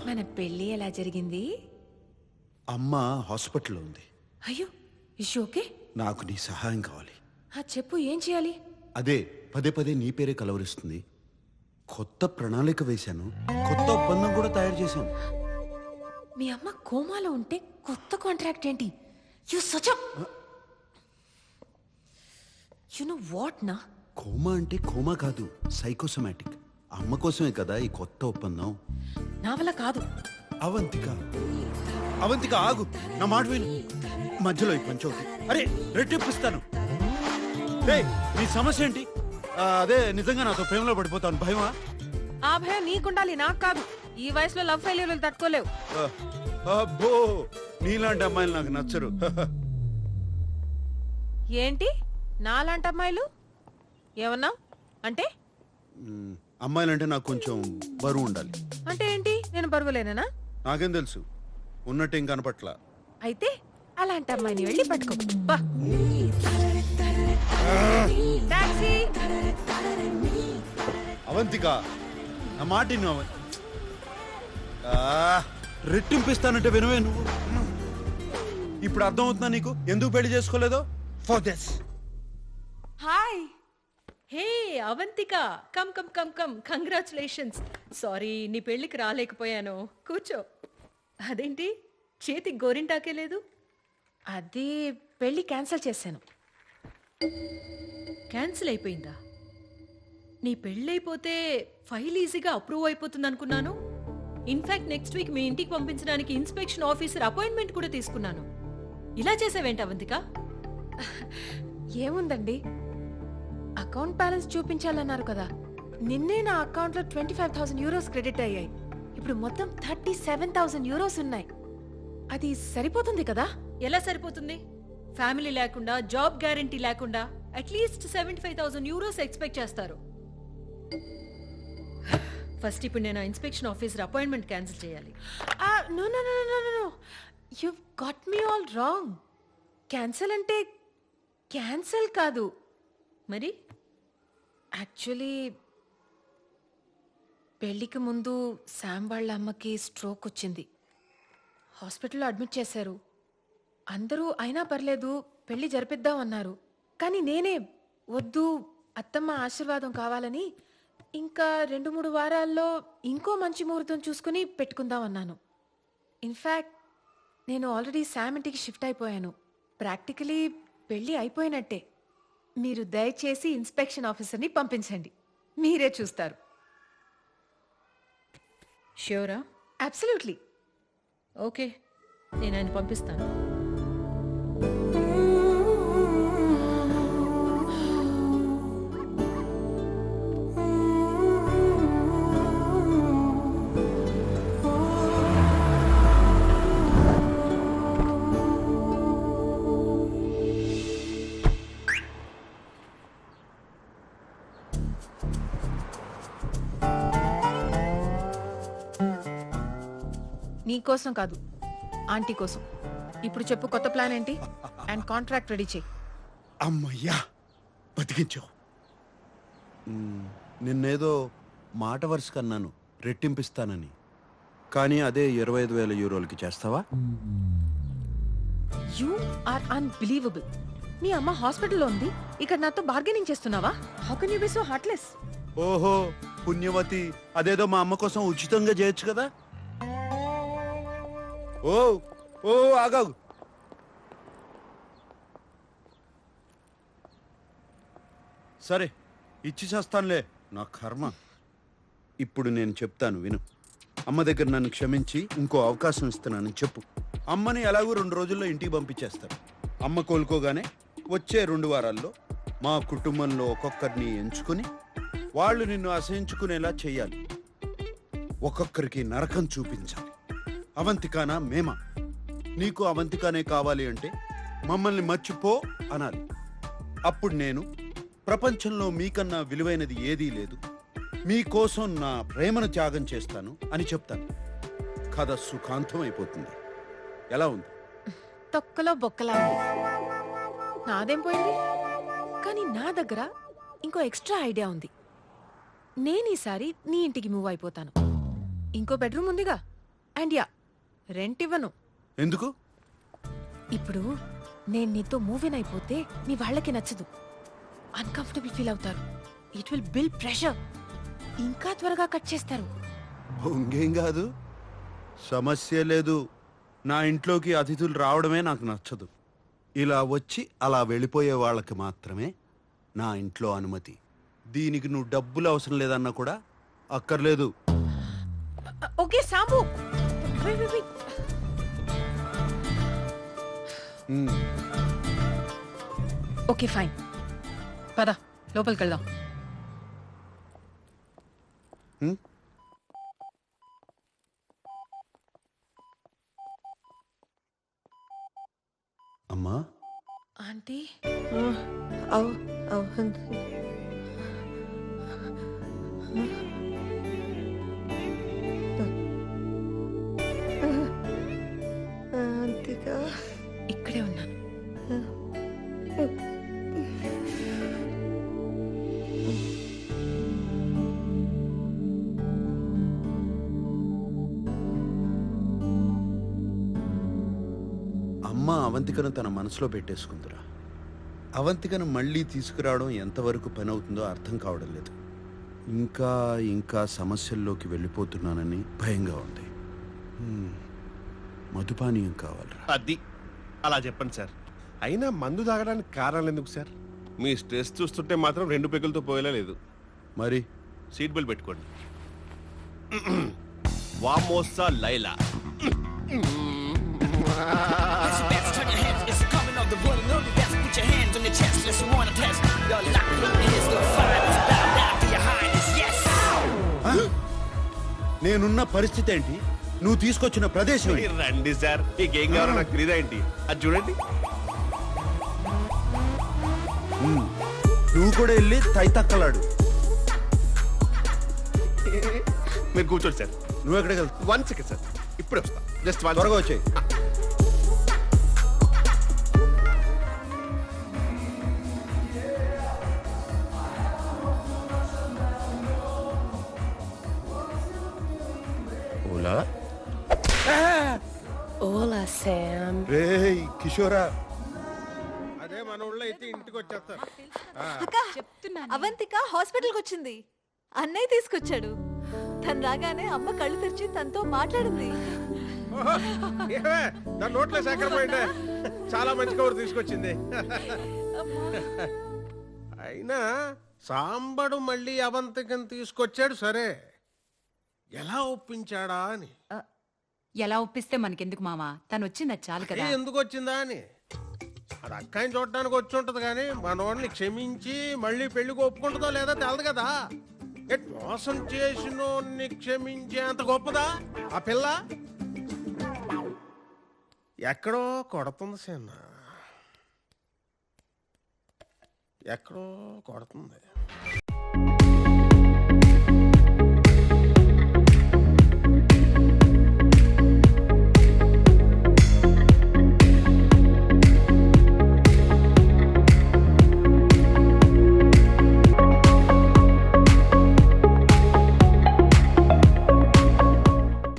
మన పెళ్లి ఎలా జరిగింది? అమ్మ హాస్పిటల్లో ఉంది. అయ్యో, ఇష్యూ ఓకే? నాకు నీ సహాయం కావాలి. చెప్పు, ఏం చేయాలి? అదే పదే పదే నీ పేరే కలవరిస్తుంది. కొత్త ప్రణాళిక వేశాను, కొత్త ఒప్పందం కూడా తయారు చేశాను. మీ అమ్మ కోమాలో ఉంటే కొత్త కాంట్రాక్ట్ ఏంటి? You such you know what నా? కోమా అంటే కోమా కాదు, సైకోసమాటిక్. అమ్మ కోసమే కదా ఈ కొత్త ఒప్పందం. నా వల్ల కాదు. అవంతిక, అవంతిక ఆగు, నా మాట విను. మధ్యలో ఈ పంచవుతి. అరే రెట్టిప్పిస్తాను. నీ సమస్య ఏంటి? అదే నిజంగా నాతో ప్రేమలో పడిపోతాను భయమా? ఆ భయం నీకుండాలి, నాకు కాదు. ఈ వయసులో లవ్ ఫెయిల్యూర్లు తట్టుకోలేవు. అబ్బో, నీలాంటి అమ్మాయిలు నాకు నచ్చరు. ఏంటి నాలాంటి అమ్మాయిలు? ఏమన్నా అంటే? అమ్మాయిలంటే నాకు కొంచెం బరువు ఉండాలి. అంటే ఏంటి? నేను బరువులేనా? నాకేం తెలుసు, ఉన్నట్టు ఏం కనపట్లా. అయితే అలాంటి అమ్మాయిని వెళ్ళి పట్టుకో. టాక్సీ. అవంతిక, నా మాట విను. రెట్టింపిస్తానంటే వినవే నువ్వు. ఇప్పుడు అర్థమవుతుందా నీకు ఎందుకు పెళ్లి చేసుకోలేదో? For this. Hi. Hey Avantika, come come come come, congratulations. Sorry నీ పెళ్ళికి రాలేకపోయాను. కూర్చో. అదేంటి చేతికి గోరింటాకే లేదు? అది పెళ్లి క్యాన్సిల్ చేశాను. క్యాన్సిల్ అయిపోయిందా? నీ పెళ్ళైపోతే ఫైల్ ఈజీగా అప్రూవ్ అయిపోతుంది అనుకున్నాను. ఇన్ఫాక్ట్ నెక్స్ట్ వీక్ మీ ఇంటికి పంపించడానికి ఇన్స్పెక్షన్ ఆఫీసర్ అపాయింట్మెంట్ కూడా తీసుకున్నాను. ఇలా చేసావేంటి అవంతిక? ఏముందండి, అకౌంట్ బ్యాలెన్స్ చూపించాలన్నారు కదా. నిన్నే నా అకౌంట్లో 25,000 యూరోస్ క్రెడిట్ అయ్యాయి. ఇప్పుడు మొత్తం 37,000 యూరోస్ ఉన్నాయి. అది సరిపోతుంది కదా? ఎలా సరిపోతుంది? ఫ్యామిలీ లేకుండా, జాబ్ గ్యారంటీ లేకుండా అట్లీస్ట్ 75,000 యూరోస్ ఎక్స్పెక్ట్ చేస్తారు. ఫస్ట్ ఇప్పుడు నేను ఇన్స్పెక్షన్ ఆఫీసర్ అపాయింట్మెంట్ క్యాన్సిల్ చేయాలి. No no no no no, you got me all wrong. Cancel అంటే క్యాన్సిల్ కాదు. మరి యాక్చువల్లీ పెళ్లికి ముందు శామ్ వాళ్ళ అమ్మకి స్ట్రోక్ వచ్చింది. హాస్పిటల్లో అడ్మిట్ చేశారు. అందరూ అయినా పర్లేదు పెళ్లి జరిపిద్దాం అన్నారు. కానీ నేనే వద్దు, అత్తమ్మ ఆశీర్వాదం కావాలని ఇంకా 2-3 వారాల్లో ఇంకో మంచి ముహూర్తం చూసుకుని పెట్టుకుందాం అన్నాను. ఇన్ఫ్యాక్ట్ నేను ఆల్రెడీ శామ్ ఇంటికి షిఫ్ట్ అయిపోయాను. ప్రాక్టికలీ పెళ్లి అయిపోయినట్టే. మీరు దయచేసి ఇన్స్పెక్షన్ ఆఫీసర్ని పంపించండి, మీరే చూస్తారు. ష్యూరా? అబ్సల్యూట్లీ. ఓకే, నేను ఆయన పంపిస్తాను. నీకోసం కాదు, ఆంటీ కోసం. ఇప్పుడు చెప్పు, కొత్త ప్లాన్ ఏంటి? అండ్ కాంట్రాక్ట్ రెడీ చేయి. అమ్మయ్యా, బతికించావు. నిన్నేదో మాట వరుస కన్నాను రెట్టింపిస్తానని, కానీ అదే 25,000 యూరోలకి చేస్తావా? You are unbelievable. మీ అమ్మ హాస్పిటల్లో ఉంది, ఇక్కడ నాతో బార్గెనింగ్ చేస్తున్నావా? How can you be so heartless? ఓహో పుణ్యవతి, అదేదో మా అమ్మ కోసం ఉచితంగా చేయొచ్చు కదా. ఓ ఓ ఆగాగు. సరే ఇచ్చి చేస్తానులే, నా కర్మ. ఇప్పుడు నేను చెప్తాను విను. అమ్మ దగ్గర నన్ను క్షమించి ఇంకో అవకాశం ఇస్తున్నానని చెప్పు. అమ్మని ఎలాగో 2 రోజుల్లో ఇంటికి పంపించేస్తారు. అమ్మ కోలుకోగానే వచ్చే 2 వారాల్లో మా కుటుంబంలో ఒక్కొక్కరిని ఎంచుకుని వాళ్ళు నిన్ను అసహించుకునేలా చెయ్యాలి. ఒక్కొక్కరికి నరకం చూపించాలి. అవంతికానా మేమా? నీకు అవంతికానే కావాలి అంటే మమ్మల్ని మర్చిపో అనాలి. అప్పుడు నేను ప్రపంచంలో మీకన్నా విలువైనది ఏదీ లేదు, మీకోసం నా ప్రేమను త్యాగం చేస్తాను అని చెప్తాను. కథ సుఖాంతం అయిపోతుంది. ఎలా ఉంది? తొక్కలో బొక్కలా ఉంది. నాదేం పోయింది? కానీ నా దగ్గర ఇంకో ఎక్స్ట్రా ఐడియా ఉంది. నేను ఈసారి నీ ఇంటికి మూవ్ అయిపోతాను. ఇంకో బెడ్రూమ్ ఉందిగా, అండ్ యా, రెంట్ ఇవ్వను. ఎందుకు? ఇప్పుడు నేను నీతో మూవీన్ అయిపోతే మీ వాళ్ళకి నచ్చదు, అన్కంఫర్టబుల్ ఫీల్ అవుతారు. It will build pressure. ఇంకా త్వరగా కట్ చేస్తారు. ఇంకేం కాదు, సమస్య లేదు. నా ఇంట్లోకి అతిథులు రావడమే నాకు నచ్చదు. ఇలా వచ్చి అలా వెళ్ళిపోయే వాళ్ళకి మాత్రమే నా ఇంట్లో అనుమతి. దీనికి నువ్వు డబ్బులు అవసరం లేదన్నా కూడా అక్కర్లేదు. Okay Sambu, wait, wait, wait. ఉమ్. ఓకే ఫైన్, పద లోపలికి వెళ్దాం. ఉమ్. అమ్మా, ఆంటీ ఇక్కడే ఉన్నాను. అమ్మ అవంతికను తన మనసులో పెట్టేసుకుందిరా. అవంతికను మళ్ళీ తీసుకురావడం ఎంతవరకు పని అవుతుందో అర్థం కావడం లేదు. ఇంకా ఇంకా సమస్యల్లోకి వెళ్ళిపోతున్నానని భయంగా ఉంది. మధుపానీయం కావాలరా. అది అలా చెప్పండి సార్. అయినా మందు తాగడానికి కారణాలు ఎందుకు సార్? మీ స్ట్రెస్ చూస్తుంటే మాత్రం 2 పెగులతో పోయేలా లేదు. మరి సీట్ బెల్ట్ పెట్టుకోండి. వామోసా లైలా. నేనున్న పరిస్థితి ఏంటి, నువ్వు తీసుకొచ్చిన ప్రదేశం ఏంటి? రండి సార్, మీకేం కావాలో నాకు తెలియదా ఏంటి? అది చూడండి. నువ్వు కూడా వెళ్ళి తైతక్కలాడు. మీరు కూర్చోండి సార్. నువ్వు ఎక్కడికి వెళ్తావు? 1 సెకండ్ సార్, ఇప్పుడే వస్తా. జస్ట్ త్వరగా వచ్చాయి. ఓలా ఓలా శామ్. రేయ్ కిషోరా, అదే మన ఊళ్ళో అయితే ఇంటికి వచ్చేస్తారు. అవంతిక హాస్పిటల్కి వచ్చింది. అన్నయ్య తీసుకొచ్చాడు. తను రాగానే అమ్మ కళ్ళు తెరిచి తనతో మాట్లాడింది. నా నోట్లో సేకరమైందే. చాలా మంచి కబురు తీసుకొచ్చింది. అయినా సాంబడు మళ్ళీ అవంతికను తీసుకొచ్చాడు సరే, ఎలా ఒప్పించాడా అని. ఎలా ఒప్పిస్తే మనకెందుకు మావా, తను వచ్చింది అది చాలు కదా. ఎందుకు వచ్చిందా అని అది అక్కాయిని చూడడానికి వచ్చి ఉంటది కానీ మనోడిని క్షమించి మళ్ళీ పెళ్లికి ఒప్పుకుంటుందో లేదా తెలదు కదా. మోసం చేసినోడిని క్షమించే అంత గొప్పదా ఆ పిల్ల? ఎక్కడో కొడుతుంది సేన, ఎక్కడో కొడుతుంది.